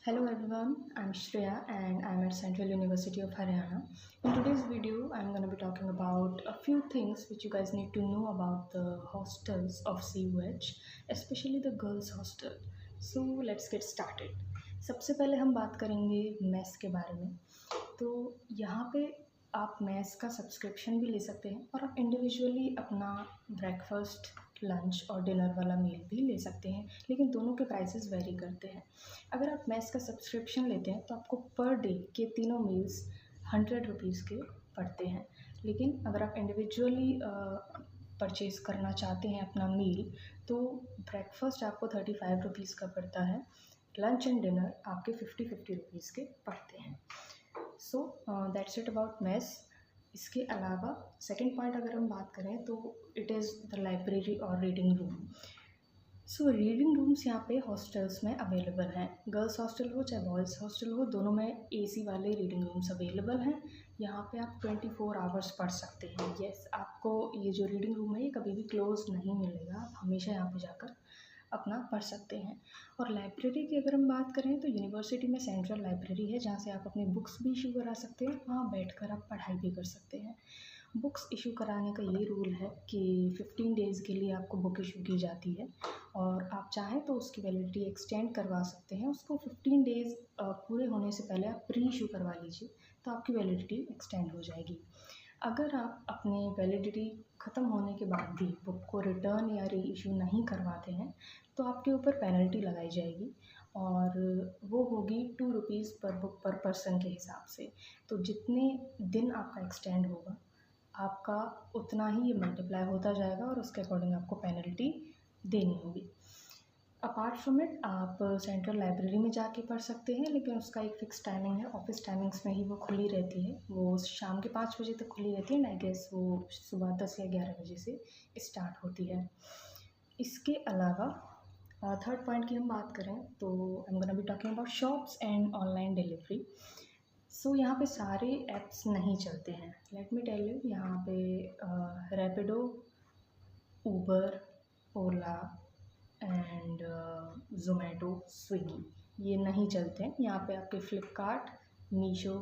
Hello everyone, I'm Shreya and I'm at Central University of Haryana. In today's video, I'm going to be talking about a few things which you guys need to know about the hostels of CUH, especially the girls hostel. So let's get started. सबसे पहले हम बात करेंगे mess के बारे में। तो यहाँ पे आप मेस का सब्सक्रिप्शन भी ले सकते हैं और आप इंडिविजुअली अपना ब्रेकफास्ट, लंच और डिनर वाला मील भी ले सकते हैं, लेकिन दोनों के प्राइसेस वेरी करते हैं। अगर आप मेस का सब्सक्रिप्शन लेते हैं तो आपको पर डे के तीनों मील्स 100 रुपीज़ के पड़ते हैं, लेकिन अगर आप इंडिविजुअली परचेज़ करना चाहते हैं अपना मील तो ब्रेकफास्ट आपको 35 रुपीज़ का पड़ता है, लंच एंड डिनर आपके 50 रुपीज़ के पड़ते हैं। सो दैट्स इट अबाउट मेस। इसके अलावा सेकंड पॉइंट अगर हम बात करें तो इट इज़ द लाइब्रेरी और reading room. So reading rooms यहाँ पे हॉस्टल्स में अवेलेबल हैं। गर्ल्स हॉस्टल हो चाहे बॉयज़ हॉस्टल हो, दोनों में एसी वाले रीडिंग रूम्स अवेलेबल हैं। यहाँ पे आप 24 आवर्स पढ़ सकते हैं। येस, आपको ये जो रीडिंग रूम है ये कभी भी क्लोज नहीं मिलेगा, आप हमेशा यहाँ पे जाकर अपना पढ़ सकते हैं। और लाइब्रेरी की अगर हम बात करें तो यूनिवर्सिटी में सेंट्रल लाइब्रेरी है जहाँ से आप अपनी बुक्स भी इशू करा सकते हैं, वहाँ बैठकर आप पढ़ाई भी कर सकते हैं। बुक्स इशू कराने का ये रूल है कि 15 डेज़ के लिए आपको बुक इशू की जाती है और आप चाहें तो उसकी वैलिडिटी एक्सटेंड करवा सकते हैं। उसको 15 डेज़ पूरे होने से पहले आप प्री इशू करवा लीजिए तो आपकी वैलिडिटी एक्सटेंड हो जाएगी। अगर आप अपनी वैलिडिटी ख़त्म होने के बाद भी बुक को रिटर्न या री इशू नहीं करवाते हैं तो आपके ऊपर पेनल्टी लगाई जाएगी और वो होगी 2 रुपीज़ पर बुक पर पर्सन के हिसाब से। तो जितने दिन आपका एक्सटेंड होगा आपका उतना ही ये मल्टीप्लाई होता जाएगा और उसके अकॉर्डिंग आपको पेनल्टी देनी होगी। अपार्ट फ्रॉम इट आप सेंट्रल लाइब्रेरी में जाके पढ़ सकते हैं, लेकिन उसका एक फ़िक्स टाइमिंग है। ऑफिस टाइमिंग्स में ही वो खुली रहती है, वो शाम के 5 बजे तक खुली रहती है एंड आई गेस वो सुबह 10 या 11 बजे से स्टार्ट होती है। इसके अलावा थर्ड पॉइंट की हम बात करें तो I am gonna be talking about shops and online delivery. So यहाँ पे सारे ऐप्स नहीं चलते हैं। लेट मी टेल यू, यहाँ पे Rapido, Uber, Ola and Zomato, Swiggy ये नहीं चलते हैं। यहाँ पे आपके फ्लिपकार्ट, मीशो,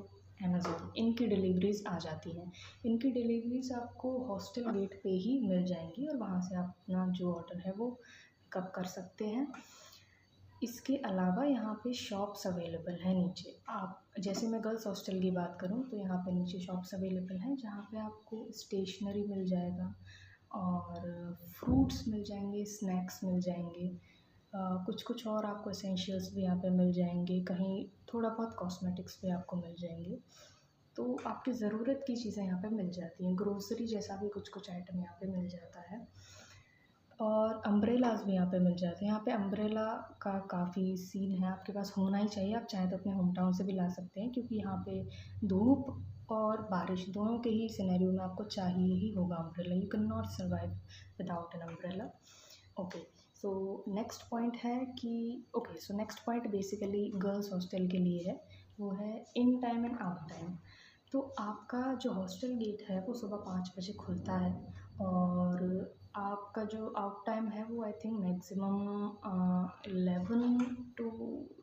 अमेज़ोन इनकी डिलीवरीज़ आ जाती हैं। इनकी डिलीवरीज़ आपको हॉस्टल गेट पे ही मिल जाएंगी और वहाँ से आप अपना जो ऑर्डर है वो पिकअप कर सकते हैं। इसके अलावा यहाँ पे शॉप्स अवेलेबल हैं नीचे। आप जैसे मैं गर्ल्स हॉस्टल की बात करूँ तो यहाँ पे नीचे शॉप्स अवेलेबल हैं जहाँ पे आपको स्टेशनरी मिल जाएगा और फ्रूट्स मिल जाएंगे, स्नैक्स मिल जाएंगे, कुछ कुछ और आपको एसेंशियल्स भी यहाँ पे मिल जाएंगे, कहीं थोड़ा बहुत कॉस्मेटिक्स भी आपको मिल जाएंगे। तो आपकी ज़रूरत की चीज़ें यहाँ पे मिल जाती हैं। ग्रोसरी जैसा भी कुछ कुछ आइटम यहाँ पे मिल जाता है और अम्ब्रेलाज़ भी यहाँ पे मिल जाते हैं। यहाँ पे अम्ब्रेला का काफ़ी सीन है, आपके पास होना ही चाहिए। आप चाहें तो अपने होम टाउन से भी ला सकते हैं क्योंकि यहाँ पे धूप और बारिश दोनों के ही सिनेरियो में आपको चाहिए ही होगा umbrella. You can not survive without an umbrella. Okay, so next point है कि so next point basically girls hostel के लिए है, वो है in time and out time. तो आपका जो हॉस्टल गेट है वो सुबह 5 बजे खुलता है और आपका जो आउट टाइम है वो आई थिंक मैक्सिमम 11 टू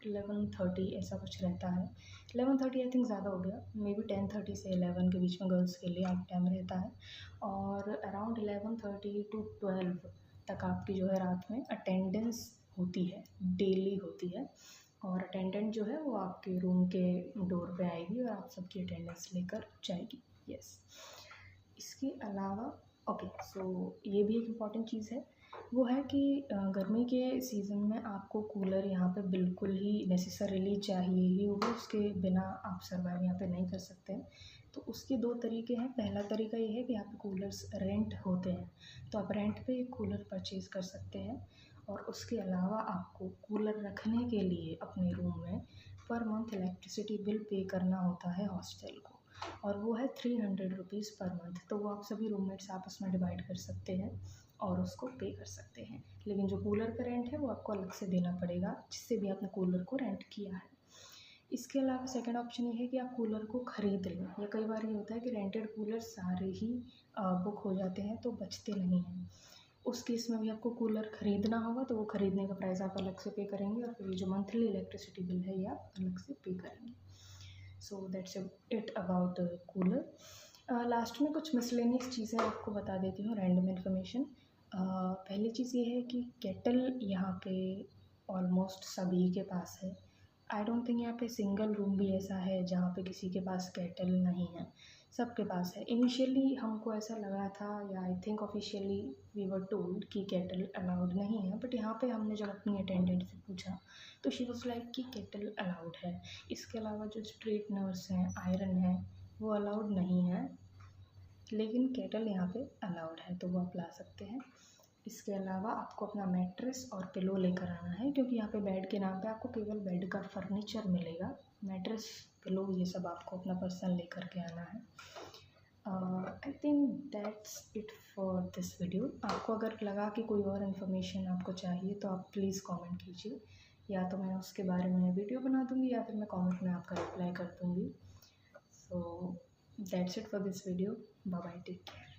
11:30 ऐसा कुछ रहता है। 11:30 आई थिंक ज़्यादा हो गया, मे बी 10:30 से 11 के बीच में गर्ल्स के लिए आउट टाइम रहता है और अराउंड 11:30 टू 12 तक आपकी जो है रात में अटेंडेंस होती है, डेली होती है और अटेंडेंट जो है वो आपके रूम के डोर पे आएगी और आप सबकी अटेंडेंस लेकर जाएगी। यस, इसके अलावा सो ये भी एक इम्पॉर्टेंट चीज़ है, वो है कि गर्मी के सीज़न में आपको कूलर यहाँ पे बिल्कुल ही नेसेसरीली चाहिए ही होगा, उसके बिना आप सर्वाइव यहाँ पे नहीं कर सकते हैं। तो उसके दो तरीके हैं। पहला तरीका ये है कि यहाँ पे कूलर्स रेंट होते हैं, तो आप रेंट पे एक कूलर परचेज़ कर सकते हैं और उसके अलावा आपको कूलर रखने के लिए अपने रूम में per month electricity bill pay करना होता है हॉस्टल को और वो है 300 रुपीज़ पर मंथ। तो वो आप सभी रूममेट्स आपस में डिवाइड कर सकते हैं और उसको पे कर सकते हैं, लेकिन जो कूलर का रेंट है वो आपको अलग से देना पड़ेगा जिससे भी आपने कूलर को रेंट किया है। इसके अलावा सेकंड ऑप्शन ये है कि आप कूलर को ख़रीद लें, या कई बार ये होता है कि रेंटेड कूलर सारे ही बुक हो जाते हैं तो बचते नहीं हैं। उस केस में भी आपको कूलर ख़रीदना होगा, तो वो ख़रीदने का प्राइस आप अलग से पे करेंगे, और फिर ये जो मंथली इलेक्ट्रिसिटी बिल है ये आप अलग से पे करेंगे। सो that's it about cooler. Last में कुछ मिसलेनियस चीज़ें आपको बता देती हूँ, रैंडम इन्फॉर्मेशन। पहली चीज़ ये है कि केटल यहाँ पे ऑलमोस्ट सभी के पास है। आई डोंट थिंक यहाँ पे सिंगल रूम भी ऐसा है जहाँ पे किसी के पास केटल नहीं है, सबके पास है। इनिशियली हमको ऐसा लगा था, या I think officially we were told कि केटल अलाउड नहीं है, बट यहाँ पे हमने जब अपनी अटेंडेंट से पूछा तो शी वॉज लाइक कि केटल अलाउड है। इसके अलावा जो स्ट्रेटनर्स हैं, आयरन है, वो अलाउड नहीं है, लेकिन केटल यहाँ पे अलाउड है, तो वो आप ला सकते हैं। इसके अलावा आपको अपना मैट्रेस और पिलो लेकर आना है, क्योंकि यहाँ पे बेड के नाम पे आपको केवल बेड का फर्नीचर मिलेगा। मैट्रेस, पिलो, ये सब आपको अपना पर्सनल लेकर के आना है। I think that's it for this video. आपको अगर लगा कि कोई और इन्फॉर्मेशन आपको चाहिए तो आप प्लीज़ कमेंट कीजिए, या तो मैं उसके बारे में वीडियो बना दूँगी, या फिर मैं कमेंट में आपका रिप्लाई कर दूँगी। So that's it for this video. Bye bye, take care.